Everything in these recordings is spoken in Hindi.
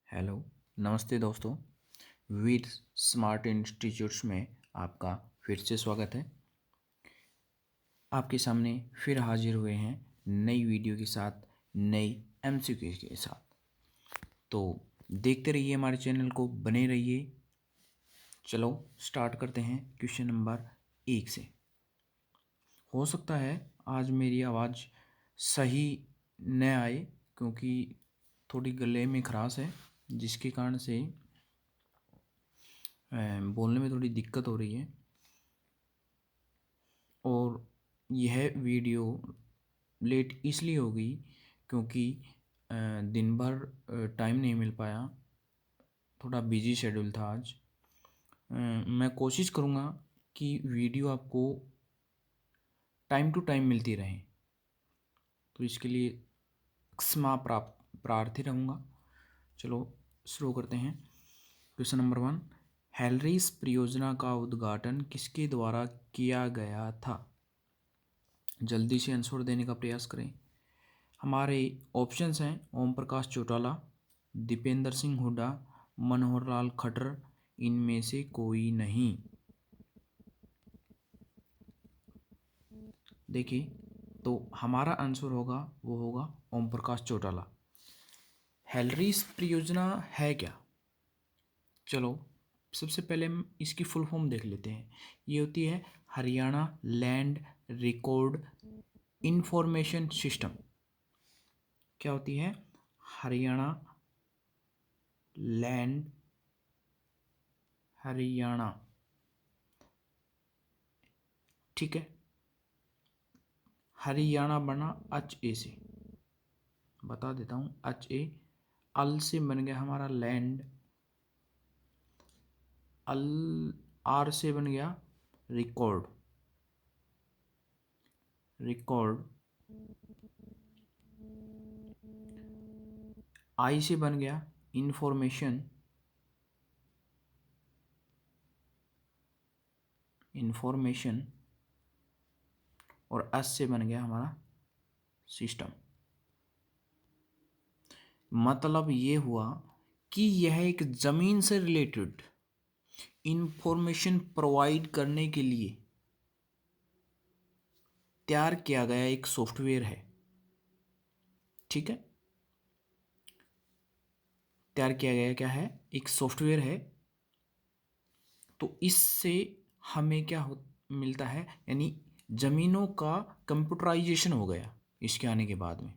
हेलो, नमस्ते दोस्तों। वीर स्मार्ट इंस्टीट्यूट्स में आपका फिर से स्वागत है। आपके सामने फिर हाजिर हुए हैं नई वीडियो के साथ, नई एमसीक्यू के साथ। तो देखते रहिए हमारे चैनल को, बने रहिए। चलो स्टार्ट करते हैं क्वेश्चन नंबर 1 से। हो सकता है आज मेरी आवाज़ सही न आए क्योंकि थोड़ी गले में खराश है, जिसके कारण से बोलने में थोड़ी दिक्कत हो रही है। और यह वीडियो लेट इसलिए हो गई क्योंकि दिन भर टाइम नहीं मिल पाया, थोड़ा बिजी शेड्यूल था आज। मैं कोशिश करूँगा कि वीडियो आपको टाइम टू टाइम मिलती रहे, तो इसके लिए क्षमा प्रार्थी रहूँगा। चलो शुरू करते हैं। क्वेश्चन नंबर 1, हेलरीज परियोजना का उद्घाटन किसके द्वारा किया गया था? जल्दी से आंसर देने का प्रयास करें। हमारे ऑप्शंस हैं ओम प्रकाश चौटाला, दीपेंद्र सिंह हुड्डा, मनोहर लाल खट्टर, इनमें से कोई नहीं। देखिए, तो हमारा आंसर होगा वो होगा ओम प्रकाश चौटाला। हेलरीज परियोजना है क्या? चलो सबसे पहले हम इसकी फुल फॉर्म देख लेते हैं। ये होती है Haryana land record information system. क्या होती है? हरियाणा लैंड हरियाणा, ठीक है। हरियाणा बना एच ए से, बता देता हूँ। एच ए, अल से बन गया हमारा लैंड, अल आर से बन गया रिकॉर्ड, रिकॉर्ड आई से बन गया इंफॉर्मेशन, इंफॉर्मेशन, और एस से बन गया हमारा सिस्टम। मतलब ये हुआ कि यह एक ज़मीन से रिलेटेड इंफॉर्मेशन प्रोवाइड करने के लिए तैयार किया गया एक सॉफ्टवेयर है, ठीक है। तैयार किया गया क्या है? एक सॉफ्टवेयर है। तो इससे हमें क्या मिलता है, यानी ज़मीनों का कंप्यूटराइजेशन हो गया। इसके आने के बाद में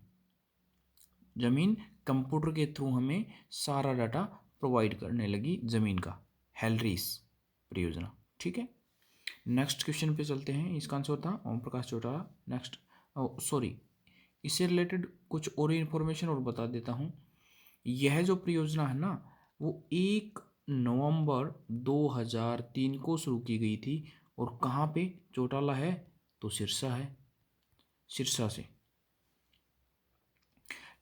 ज़मीन कंप्यूटर के थ्रू हमें सारा डाटा प्रोवाइड करने लगी ज़मीन का, हेलरीज परियोजना, ठीक है। नेक्स्ट क्वेश्चन पे चलते हैं। इसका आंसर था ओम प्रकाश चौटाला। नेक्स्ट, सॉरी, इससे रिलेटेड कुछ और इन्फॉर्मेशन और बता देता हूँ। यह जो परियोजना है ना, वो 1 नवंबर 2003 को शुरू की गई थी। और कहाँ पे चौटाला है? तो सिरसा है, सिरसा से।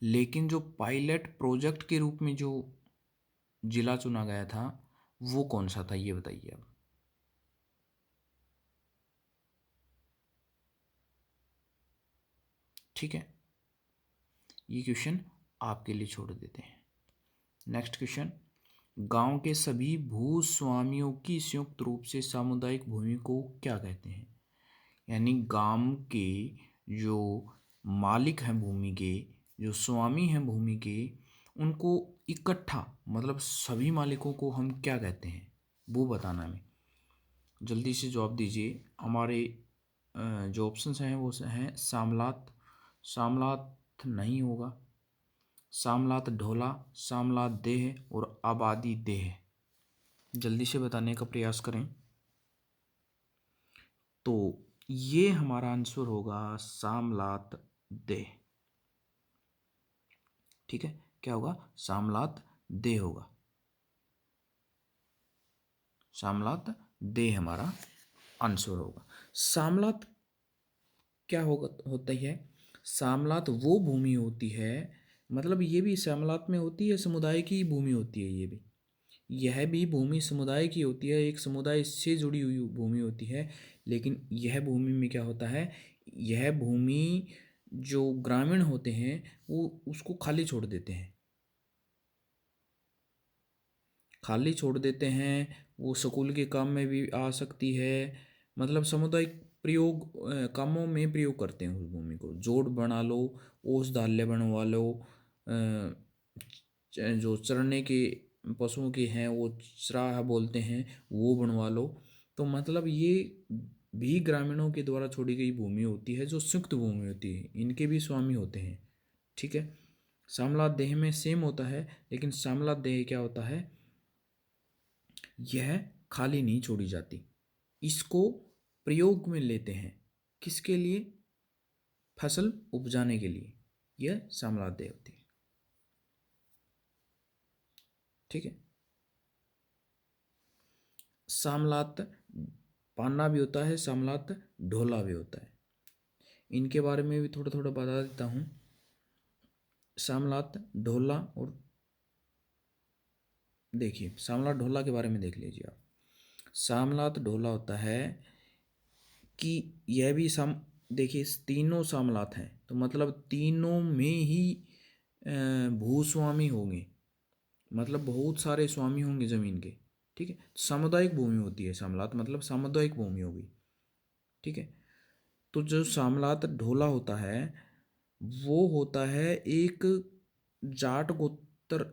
लेकिन जो पायलट प्रोजेक्ट के रूप में जो जिला चुना गया था वो कौन सा था, ये बताइए अब। ठीक है, ये क्वेश्चन आपके लिए छोड़ देते हैं। नेक्स्ट क्वेश्चन, गांव के सभी भूस्वामियों की संयुक्त रूप से सामुदायिक भूमि को क्या कहते हैं? यानी गांव के जो मालिक हैं भूमि के, जो स्वामी हैं भूमि के, उनको इकट्ठा, मतलब सभी मालिकों को हम क्या कहते हैं, वो बताना है। जल्दी से जवाब दीजिए। हमारे जो ऑप्शंस हैं वो हैं सामलात, सामलात नहीं होगा, सामलात ढोला, सामलात देह और आबादी देह। जल्दी से बताने का प्रयास करें। तो ये हमारा आंसर होगा सामलात देह, ठीक है। क्या होगा? सामलात देह होगा, सामलात देह हमारा आंसर होगा। सामलात क्या होगा, होता ही है? सामलात वो भूमि होती है, मतलब ये भी सामलात में होती है, समुदाय की भूमि होती है। ये भी, यह भी भूमि समुदाय की होती है, एक समुदाय से जुड़ी हुई भूमि होती है। लेकिन यह भूमि में क्या होता है, यह भूमि जो ग्रामीण होते हैं वो उसको खाली छोड़ देते हैं। खाली छोड़ देते हैं, वो स्कूल के काम में भी आ सकती है, मतलब सामुदायिक प्रयोग कामों में प्रयोग करते हैं उस भूमि को। जोड़ बना लो, ओस धाल्य बनवा लो, जो चरने के पशुओं के हैं वो चराह बोलते हैं, वो बनवा लो। तो मतलब ये भी ग्रामीणों के द्वारा छोड़ी गई भूमि होती है, जो संयुक्त भूमि होती है, इनके भी स्वामी होते हैं। ठीक है, सामलात देह में सेम होता है, लेकिन सामलात देह क्या होता है, यह खाली नहीं छोड़ी जाती, इसको प्रयोग में लेते हैं। किसके लिए? फसल उपजाने के लिए यह सामलात देह होती है। ठीक है, सामलात पाना भी होता है, सामलात ढोला भी होता है। इनके बारे में भी थोड़ा थोड़ा बता देता हूँ। सामलात ढोला, और देखिए सामलात ढोला के बारे में देख लीजिए आप। सामलात ढोला होता है कि यह भी देखिए तीनों सामलात हैं, तो मतलब तीनों में ही भूस्वामी होंगे, मतलब बहुत सारे स्वामी होंगे जमीन के। ठीक है, सामुदायिक भूमि होती है सामलात, मतलब सामुदायिक भूमि होगी। ठीक है, तो जो सामलात ढोला होता है वो होता है एक जाट गोत्र,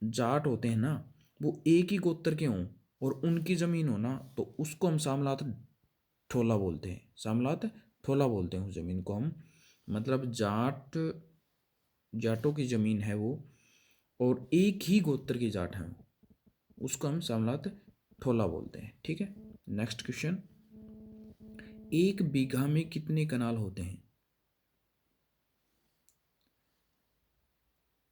जाट होते हैं ना, वो एक ही गोत्र के हों और उनकी ज़मीन हो ना, तो उसको हम सामलात ठोला बोलते हैं। सामलात ठोला बोलते हैं उस ज़मीन को हम, मतलब जाटों की ज़मीन है वो, और एक ही गोत्र की जाट है वो, उसको हम सामलात ठोला बोलते हैं। ठीक है, नेक्स्ट क्वेश्चन, एक बीघा में कितने कनाल होते हैं?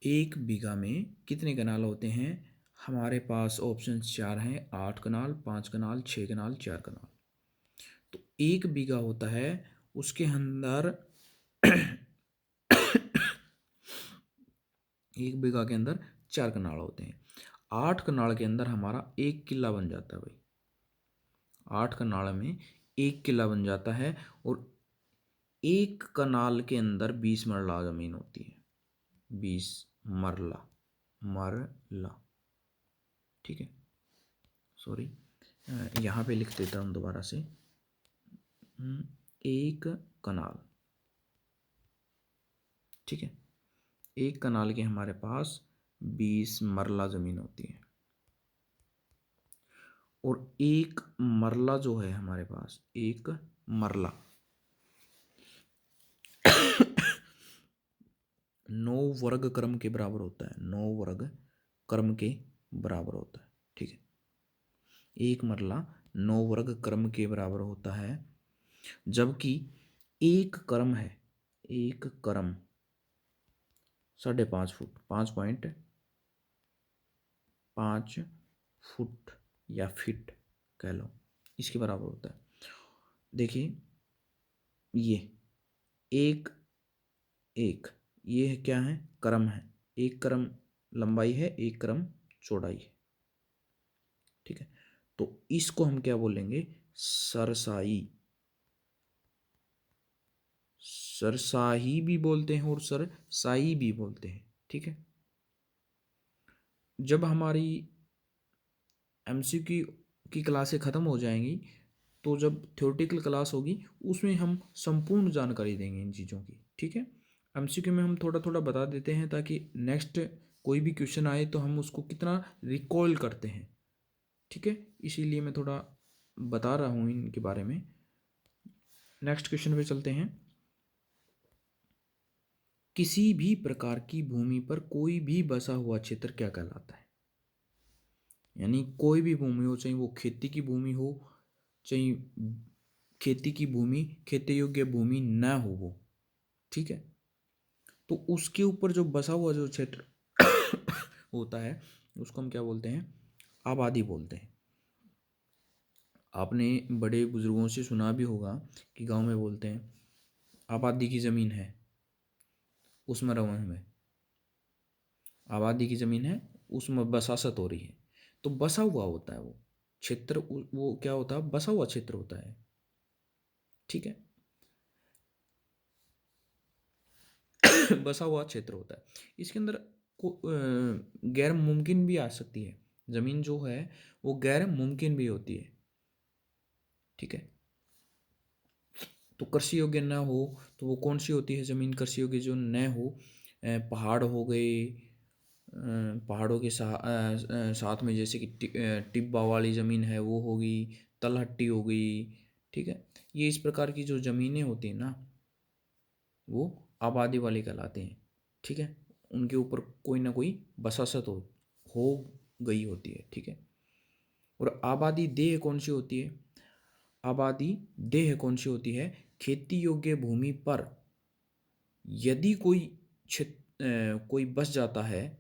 एक बीघा में कितने कनाल होते हैं? हमारे पास ऑप्शन 4 हैं, 8 कनाल, 5 कनाल, 6 कनाल, 4 कनाल। तो एक बीघा होता है, उसके अंदर एक बीघा के अंदर 4 कनाल होते हैं। 8 कनाल के अंदर हमारा 1 किला बन जाता है भाई। 8 कनाल में 1 किला बन जाता है, और एक कनाल के अंदर 20 मरला जमीन होती है। 20 मरला, मरला। ठीक है, सॉरी, यहाँ पे लिख देता हूँ दोबारा से। एक कनाल, ठीक है, एक कनाल के हमारे पास 20 मरला ज़मीन होती है, और एक मरला जो है हमारे पास, एक मरला 9 वर्ग क्रम के बराबर होता है। 9 वर्ग क्रम के बराबर होता है। ठीक है, एक मरला 9 वर्ग क्रम के बराबर होता है, जबकि एक क्रम है, एक क्रम 5.5 फुट, 5.5 फुट या फिट कह लो, इसके बराबर होता है। देखिए ये एक एक ये क्या है? क्रम है। एक क्रम लंबाई है, एक क्रम चौड़ाई है। ठीक है, तो इसको हम क्या बोलेंगे? सरसाई। सरसाही भी बोलते हैं और सरसाई भी बोलते हैं। ठीक है, जब हमारी एमसीक्यू की क्लासें ख़त्म हो जाएंगी, तो जब थ्योरेटिकल क्लास होगी उसमें हम संपूर्ण जानकारी देंगे इन चीज़ों की। ठीक है, एमसीक्यू में हम थोड़ा थोड़ा बता देते हैं, ताकि नेक्स्ट कोई भी क्वेश्चन आए तो हम उसको कितना रिकॉल करते हैं। ठीक है, इसीलिए मैं थोड़ा बता रहा हूँ इनके बारे में। नेक्स्ट क्वेश्चन पे चलते हैं। किसी भी प्रकार की भूमि पर कोई भी बसा हुआ क्षेत्र क्या कहलाता है? यानी कोई भी भूमि हो, चाहे वो खेती की भूमि हो, चाहे खेती की भूमि, खेती योग्य भूमि ना हो वो, ठीक है, तो उसके ऊपर जो बसा हुआ जो क्षेत्र होता है उसको हम क्या बोलते हैं? आबादी बोलते हैं। आपने बड़े बुजुर्गों से सुना भी होगा कि गांव में बोलते हैं, आबादी की ज़मीन है उसमें रहो हमें, आबादी की ज़मीन है उसमें बसासत हो रही है। तो बसा हुआ होता है वो क्षेत्र, वो क्या होता है? बसा हुआ क्षेत्र होता है। ठीक है, बसा हुआ क्षेत्र होता है। इसके अंदर गैर मुमकिन भी आ सकती है, ज़मीन जो है वो गैर मुमकिन भी होती है, ठीक है। तो कृषि योग्य न हो तो वो कौन सी होती है ज़मीन कृषि योग्य जो न हो? पहाड़ हो गए, पहाड़ों के साथ में जैसे कि टिब्बा वाली ज़मीन है वो होगी, तलहट्टी हो गई, ठीक है। ये इस प्रकार की जो ज़मीनें होती हैं ना वो आबादी वाली कहलाते हैं, ठीक है। उनके ऊपर कोई ना कोई बसासत हो गई होती है, ठीक है। और आबादी देह कौन सी होती है? आबादी देह कौन सी होती है? खेती योग्य भूमि पर यदि कोई बस जाता है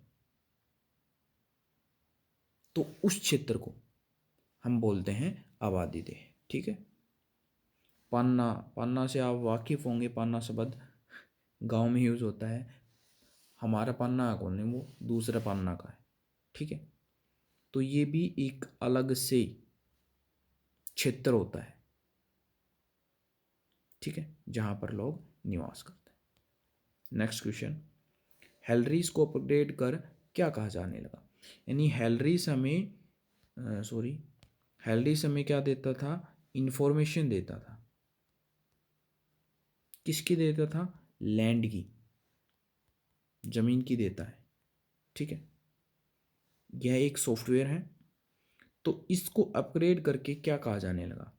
तो उस क्षेत्र को हम बोलते हैं आबादी देह, ठीक है। पन्ना, पन्ना से आप वाकिफ होंगे, पन्ना शब्द गांव में यूज होता है। हमारा पन्ना कौन है? वो दूसरा पन्ना का है, ठीक है। तो ये भी एक अलग से क्षेत्र होता है, ठीक है, जहां पर लोग निवास करते हैं। नेक्स्ट क्वेश्चन, हेलरीज को अपग्रेड कर क्या कहा जाने लगा? यानी हेलरीज हमें क्या देता था? इंफॉर्मेशन देता था। किसकी देता था? लैंड की, जमीन की देता है, ठीक है। यह एक सॉफ्टवेयर है। तो इसको अपग्रेड करके क्या कहा जाने लगा?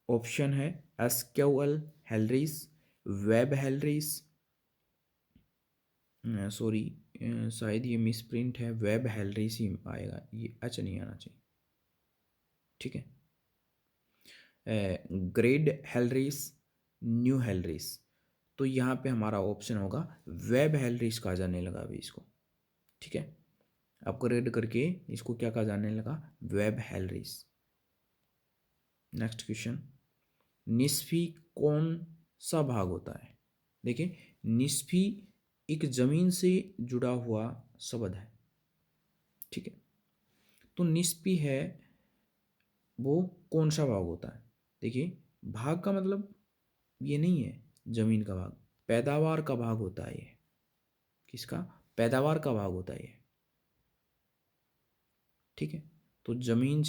ऑप्शन है एसक्यूएल हेलरीज, वेब हेलरीज, सॉरी शायद ये मिसप्रिंट है, वेब हेलरीज ही आएगा, ये एच नहीं आना चाहिए, ठीक है। ग्रेड हेलरीज, न्यू हेलरीज। तो यहाँ पे हमारा ऑप्शन होगा वेब हेलरीज कहा जाने लगा अभी इसको, ठीक है। अपग्रेड करके इसको क्या कहा जाने लगा? वेब हेलरीज। नेक्स्ट क्वेश्चन, निस्फी कौन सा भाग होता है? देखिए, निस्फी एक जमीन से जुड़ा हुआ शब्द है, ठीक है। तो निस्फी है वो कौन सा भाग होता है? देखिए, भाग का मतलब ये नहीं है जमीन का भाग, पैदावार का भाग होता है ये। किसका? पैदावार का भाग होता है ये, ठीक है। तो जमीन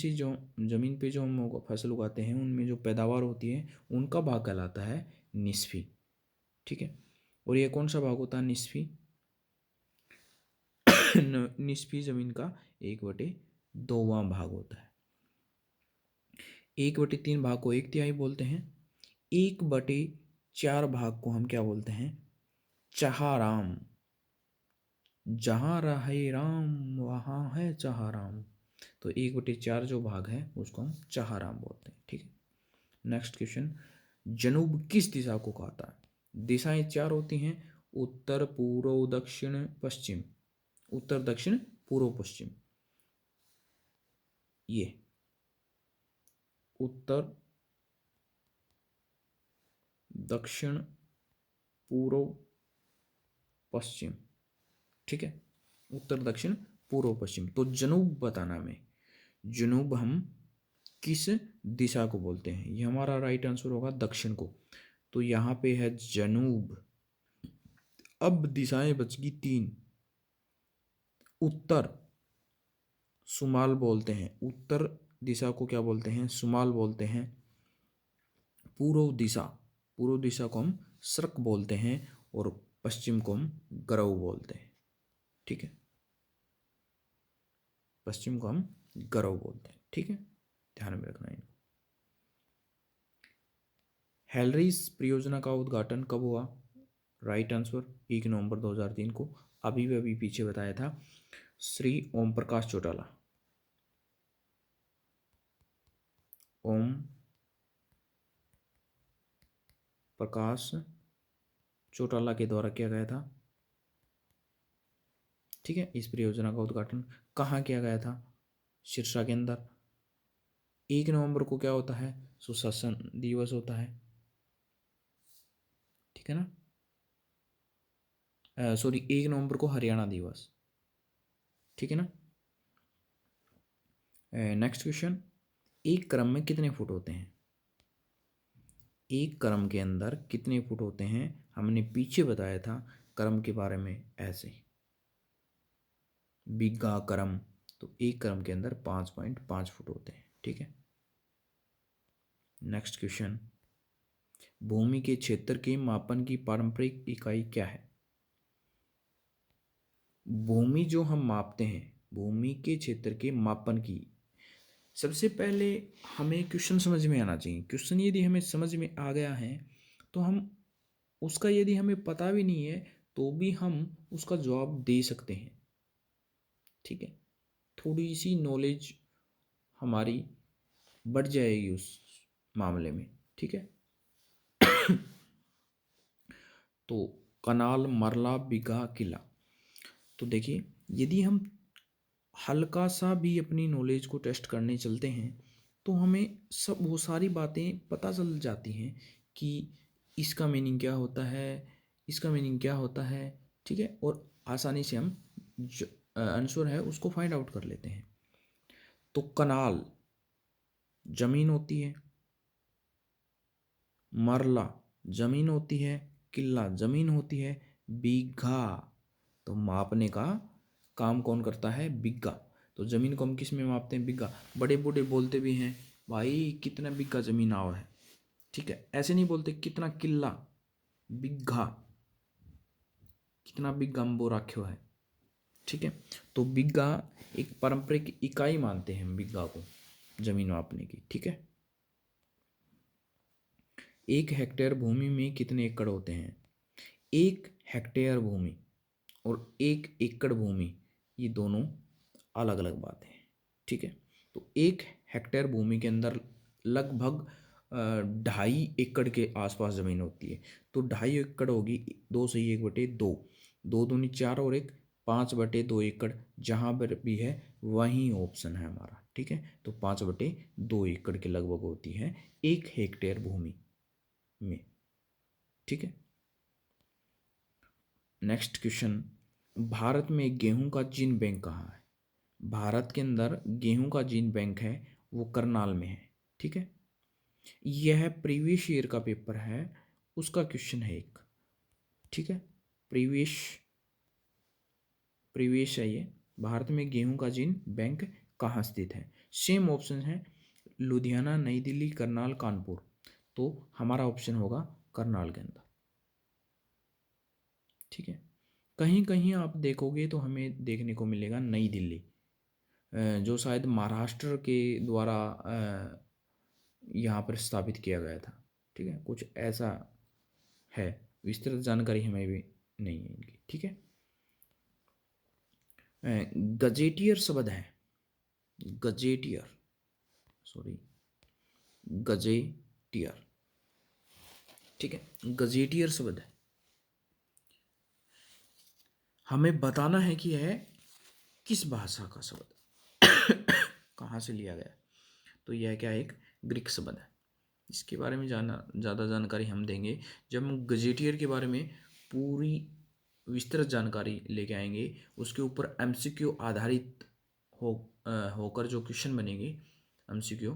पे जो हम फसल उगाते हैं उनमें जो पैदावार होती है उनका भाग कहलाता है निस्फी, ठीक है। और ये कौन सा भाग होता है निस्फी? निस्फी जमीन का 1/2वां भाग होता है। 1/3 भाग को 1/3 बोलते हैं। 1/4 भाग को हम क्या बोलते हैं? चहाराम। जहाँ रहे राम वहाँ है चहाराम। तो 1/4 जो भाग है उसको हम चहाराम बोलते हैं, ठीक है। नेक्स्ट क्वेश्चन, जनूब किस दिशा को कहता है? दिशाएं 4 होती हैं, उत्तर, पूर्व, दक्षिण, पश्चिम। उत्तर, दक्षिण, पूर्व, पश्चिम। ये उत्तर, दक्षिण, पूर्व, पश्चिम, ठीक है। उत्तर, दक्षिण, पूर्व, पश्चिम। तो जनूब बताना में, जनूब हम किस दिशा को बोलते हैं? ये हमारा राइट आंसर होगा दक्षिण को। तो यहाँ पे है जनूब। अब दिशाएं बच गई 3। उत्तर सुमाल बोलते हैं, उत्तर दिशा को क्या बोलते हैं? सुमाल बोलते हैं। पूर्व दिशा को हम सर्क बोलते हैं और पश्चिम को हम गरव बोलते हैं, ठीक है। पश्चिम को हम गरव बोलते हैं, ठीक है, ध्यान में रखना है। हेलरीज परियोजना का उद्घाटन कब हुआ? राइट आंसर 1 नवंबर 2003 को। अभी पीछे बताया था, श्री ओम प्रकाश चौटाला, ओम प्रकाश चौटाला के द्वारा किया गया था, ठीक है। इस परियोजना का उद्घाटन कहाँ किया गया था? सिरसा के अंदर। 1 नवंबर को क्या होता है? सुशासन दिवस होता है, ठीक है ना। सॉरी, 1 नवंबर को हरियाणा दिवस, ठीक है ना। नेक्स्ट क्वेश्चन, एक क्रम में कितने फुट होते हैं? एक क्रम के अंदर कितने फुट होते हैं? हमने पीछे बताया था क्रम के बारे में ऐसे, बिग्गा क्रम, तो एक क्रम के अंदर 5.5 फुट होते हैं। ठीक है। नेक्स्ट क्वेश्चन, भूमि के क्षेत्र के मापन की पारंपरिक इकाई क्या है? भूमि जो हम मापते हैं, भूमि के क्षेत्र के मापन की, सबसे पहले हमें क्वेश्चन समझ में आना चाहिए। क्वेश्चन यदि हमें समझ में आ गया है तो हम उसका, यदि हमें पता भी नहीं है तो भी हम उसका जवाब दे सकते हैं। ठीक है। थोड़ी सी नॉलेज हमारी बढ़ जाएगी उस मामले में। ठीक है। तो कनाल, मरला, बीघा, किला। तो देखिए, यदि हम हल्का सा भी अपनी नॉलेज को टेस्ट करने चलते हैं तो हमें सब वो सारी बातें पता चल जाती हैं कि इसका मीनिंग क्या होता है, इसका मीनिंग क्या होता है। ठीक है। और आसानी से हम जो आंसर है उसको फाइंड आउट कर लेते हैं। तो कनाल जमीन होती है, मरला जमीन होती है, किल्ला जमीन होती है, बीघा तो मापने का काम कौन करता है? बीघा। तो जमीन को हम किस में मापते हैं? बीघा। बड़े बूढ़े बोलते भी हैं भाई कितना बीघा जमीन आओ है। ठीक है। ऐसे नहीं बोलते कितना किल्ला, बीघा, कितना बीघा अंबो राख्यो है। ठीक है। तो बीघा एक पारंपरिक इकाई मानते हैं हम बीघा को जमीन मापने की। ठीक है। 1 हेक्टेयर भूमि में कितने एकड़ होते हैं? 1 हेक्टेयर भूमि और 1 एकड़ भूमि, ये दोनों अलग अलग बातें हैं। ठीक है। तो 1 हेक्टेयर भूमि के अंदर लगभग 2.5 एकड़ के आसपास जमीन होती है। तो 2.5 एकड़ होगी, 2 से 1/2, 2 दूनी 4 और 1, 5/2 एकड़। जहाँ पर भी है वहीं ऑप्शन है हमारा। ठीक है। तो 5/2 एकड़ के लगभग होती है 1 हेक्टेयर भूमि में। ठीक है। नेक्स्ट क्वेश्चन, भारत में गेहूं का जीन बैंक कहाँ है? भारत के अंदर गेहूं का जीन बैंक है वो करनाल में है। ठीक है। यह प्रीवियस ईयर का पेपर है, उसका क्वेश्चन है एक। ठीक है। प्रीवियस प्रीवियस है ये। भारत में गेहूं का जीन बैंक कहाँ स्थित है? सेम ऑप्शन है, लुधियाना, नई दिल्ली, करनाल, कानपुर। तो हमारा ऑप्शन होगा करनाल के अंदर। ठीक है। कहीं कहीं आप देखोगे तो हमें देखने को मिलेगा नई दिल्ली, जो शायद महाराष्ट्र के द्वारा यहाँ पर स्थापित किया गया था। ठीक है। कुछ ऐसा है, विस्तृत जानकारी हमें भी नहीं है इनकी। ठीक है। गजेटियर शब्द है, गजेटियर, सॉरी, गजेटियर। ठीक है। गजेटियर शब्द है, हमें बताना है कि यह किस भाषा का शब्द कहाँ से लिया गया। तो यह क्या है? एक ग्रीक शब्द है। इसके बारे में ज़्यादा जानकारी हम देंगे जब हम गजेटियर के बारे में पूरी विस्तृत जानकारी लेके आएंगे। उसके ऊपर एमसीक्यू आधारित होकर जो क्वेश्चन बनेंगे एमसीक्यू,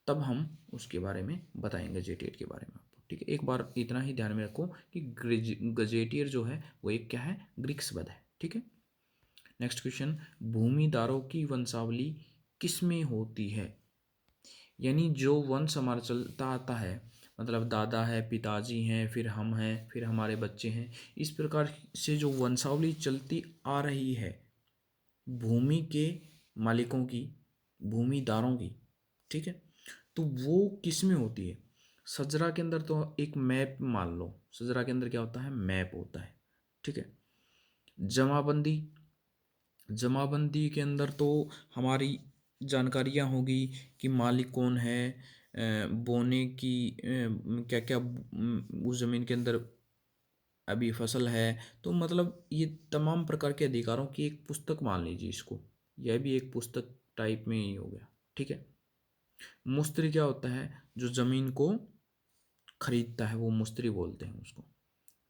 तब हम उसके बारे में बताएंगे गजेटियर के बारे में आपको। ठीक है। एक बार इतना ही ध्यान में रखो कि गजेटियर जो है वो एक क्या है? ग्रीक शब्द है। ठीक है। नेक्स्ट क्वेश्चन, भूमिदारों की वंशावली किसमें होती है? यानी जो वंश हमारा चलता आता है, मतलब दादा है, पिताजी हैं, फिर हम हैं, फिर हमारे बच्चे हैं, इस प्रकार से जो वंशावली चलती आ रही है भूमि के मालिकों की, भूमिदारों की। ठीक है। तो वो किस में होती है? सजरा के अंदर तो एक मैप मान लो, सजरा के अंदर क्या होता है? मैप होता है। ठीक है। जमाबंदी, जमाबंदी के अंदर तो हमारी जानकारियाँ होगी कि मालिक कौन है, बोने की क्या क्या उस ज़मीन के अंदर अभी फसल है। तो मतलब ये तमाम प्रकार के अधिकारों की एक पुस्तक मान लीजिए इसको, यह भी एक पुस्तक टाइप में ही हो गया। ठीक है। मुस्त्री क्या होता है? जो ज़मीन को खरीदता है वो मुस्त्री बोलते हैं उसको।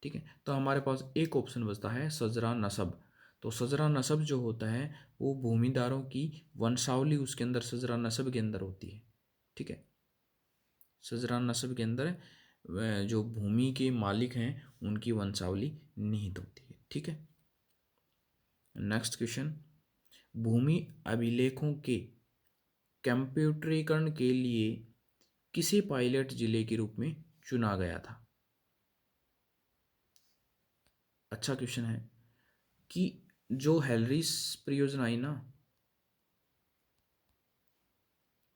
ठीक है। तो हमारे पास एक ऑप्शन बचता है सजरा नसब। तो सजरा नसब जो होता है वो भूमिदारों की वंशावली उसके अंदर सजरा नसब के अंदर होती है। ठीक है। सजरा नस्ब के अंदर जो भूमि के मालिक हैं उनकी वंशावली निहित होती है। ठीक है। नेक्स्ट क्वेश्चन, भूमि अभिलेखों के कंप्यूटरीकरण के लिए किसे पायलट जिले के रूप में चुना गया था? अच्छा क्वेश्चन है कि जो हेलरिस परियोजना आई ना,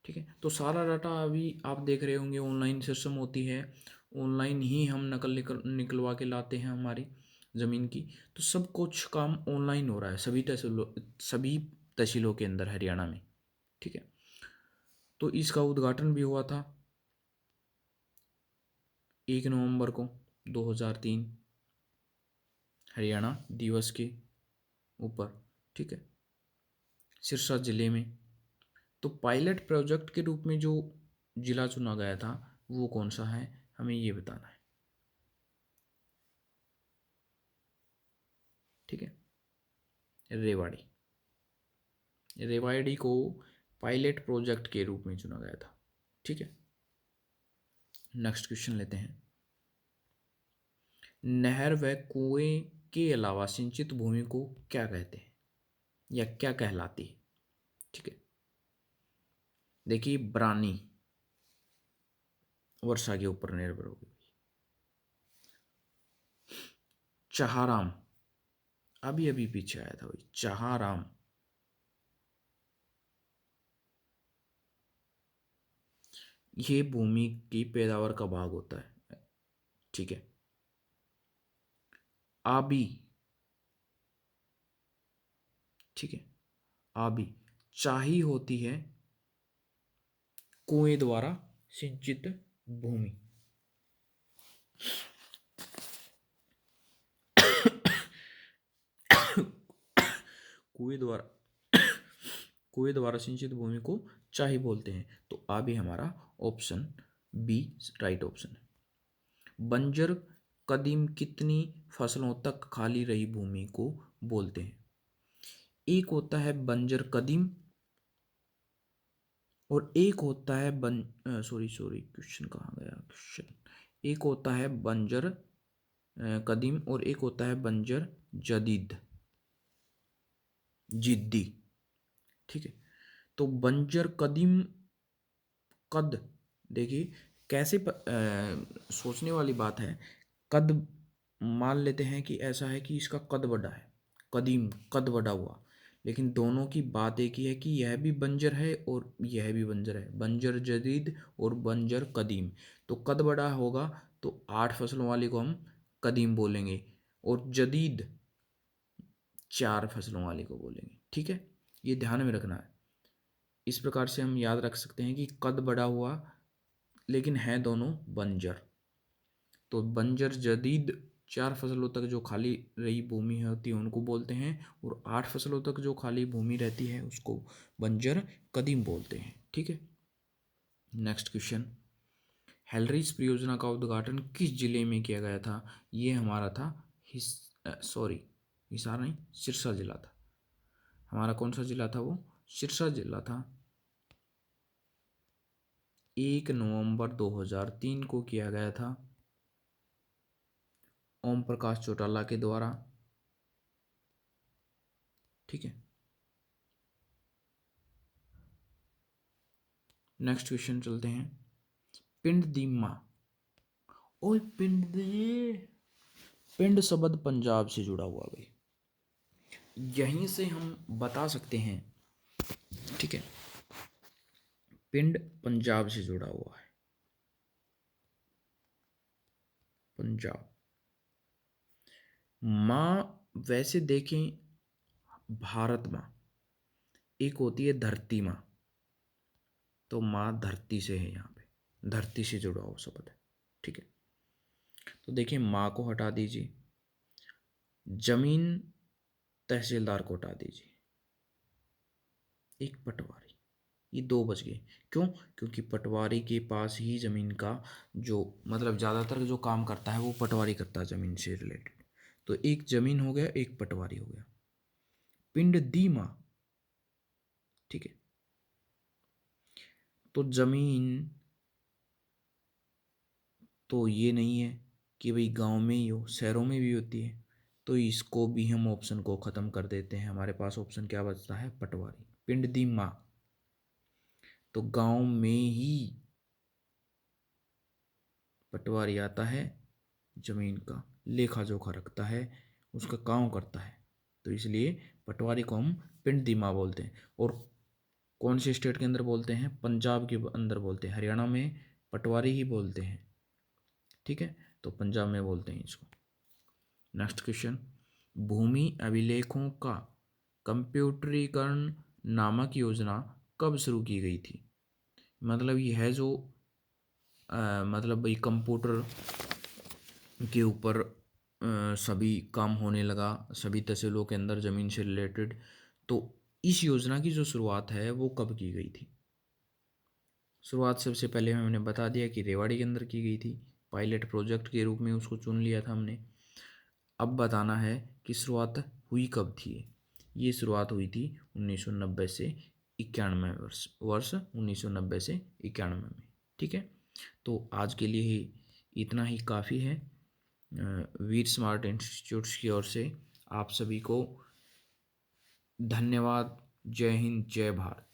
ठीक है, तो सारा डाटा अभी आप देख रहे होंगे ऑनलाइन सिस्टम होती है, ऑनलाइन ही हम निकलवा के लाते हैं हमारी ज़मीन की। तो सब कुछ काम ऑनलाइन हो रहा है सभी तहसीलों के अंदर हरियाणा में, ठीक है। तो इसका उद्घाटन भी हुआ था 1 नवंबर को 2003 हरियाणा दिवस के ऊपर, ठीक है, सिरसा जिले में। तो पायलट प्रोजेक्ट के रूप में जो जिला चुना गया था वो कौन सा है, हमें ये बताना है, ठीक है। रेवाड़ी, रेवाड़ी को पायलट प्रोजेक्ट के रूप में चुना गया था, ठीक है। नेक्स्ट क्वेश्चन लेते हैं। नहर व कुएं के अलावा सिंचित भूमि को क्या कहते हैं या क्या कहलाती है, ठीक है। देखिए बरानी वर्षा के ऊपर निर्भर होगी। चहाराम, अभी अभी पीछे आया था वही चहाराम, ये भूमि की पैदावार का भाग होता है, ठीक है। आबी, ठीक है, आबी चाही होती है कुएं द्वारा सिंचित भूमि। कुएं द्वारा कुएं द्वारा सिंचित भूमि को चाही बोलते हैं। तो आ भी हमारा ऑप्शन बी राइट ऑप्शन है। बंजर कदीम कितनी फसलों तक खाली रही भूमि को बोलते हैं? एक होता है बंजर कदीम और एक होता है सॉरी सॉरी क्वेश्चन कहाँ गया क्वेश्चन। एक होता है बंजर कदीम और एक होता है बंजर जदीद जिद्दी, ठीक है। तो बंजर कदीम कद, देखिए कैसे सोचने वाली बात है। कद मान लेते हैं कि ऐसा है कि इसका कद बड़ा है, कदीम कद बड़ा हुआ, लेकिन दोनों की बात एक ही है कि यह भी बंजर है और यह भी बंजर है, बंजर जदीद और बंजर कदीम। तो कद बड़ा होगा तो 8 फसलों वाले को हम कदीम बोलेंगे और जदीद 4 फसलों वाले को बोलेंगे, ठीक है। ये ध्यान में रखना है। इस प्रकार से हम याद रख सकते हैं कि कद बड़ा हुआ लेकिन है दोनों बंजर। तो बंजर जदीद 4 फसलों तक जो खाली रही भूमि होती है उनको बोलते हैं और 8 फसलों तक जो खाली भूमि रहती है उसको बंजर कदीम बोलते हैं, ठीक है। Next question. हेलरिच परियोजना का उद्घाटन किस जिले में किया गया था? ये हमारा था हिसार नहीं, सिरसा जिला था हमारा। कौन सा जिला था वो? सिरसा जिला था। 1 नवंबर 2003 को किया गया था ओम प्रकाश चौटाला के द्वारा, ठीक है। नेक्स्ट क्वेश्चन चलते हैं। पिंड दीमा, ओए पिंड शब्द पंजाब से जुड़ा हुआ भाई, यहीं से हम बता सकते हैं, ठीक है। पिंड पंजाब से जुड़ा हुआ है, पंजाब। माँ वैसे देखें भारत माँ, एक होती है धरती माँ, तो माँ धरती से है, यहाँ पे धरती से जुड़ा हुआ शब्द है, ठीक है। तो देखिए माँ को हटा दीजिए, जमीन तहसीलदार को हटा दीजिए, एक पटवारी, ये 2 बच गए। क्यों? क्योंकि पटवारी के पास ही ज़मीन का जो मतलब ज़्यादातर जो काम करता है वो पटवारी करता है ज़मीन से रिलेटेड। तो एक ज़मीन हो गया, एक पटवारी हो गया। पिंड दी माँ, ठीक है। तो ज़मीन तो ये नहीं है कि भाई गांव में ही हो, शहरों में भी होती है। तो इसको भी हम ऑप्शन को ख़त्म कर देते हैं। हमारे पास ऑप्शन क्या बचता है? पटवारी। पिंड दी माँ, तो गांव में ही पटवारी आता है, जमीन का लेखा जोखा रखता है, उसका काम करता है, तो इसलिए पटवारी को हम पिंड दी माँ बोलते हैं। और कौन से स्टेट के अंदर बोलते हैं? पंजाब के अंदर बोलते हैं। हरियाणा में पटवारी ही बोलते हैं, ठीक है, तो पंजाब में बोलते हैं इसको। नेक्स्ट क्वेश्चन, भूमि अभिलेखों का कंप्यूटरीकरण नामक योजना कब शुरू की गई थी? मतलब ये है जो मतलब भाई कंप्यूटर के ऊपर सभी काम होने लगा, सभी तहसीलों के अंदर ज़मीन से रिलेटेड। तो इस योजना की जो शुरुआत है वो कब की गई थी? शुरुआत सबसे पहले मैंने बता दिया कि रेवाड़ी के अंदर की गई थी, पायलट प्रोजेक्ट के रूप में उसको चुन लिया था हमने। अब बताना है कि शुरुआत हुई कब थी। ये शुरुआत हुई थी 1990 से 91 वर्ष 1990 से 91 में, ठीक है। तो आज के लिए इतना ही काफ़ी है। वीर स्मार्ट इंस्टीट्यूट्स की ओर से आप सभी को धन्यवाद। जय हिंद, जय भारत।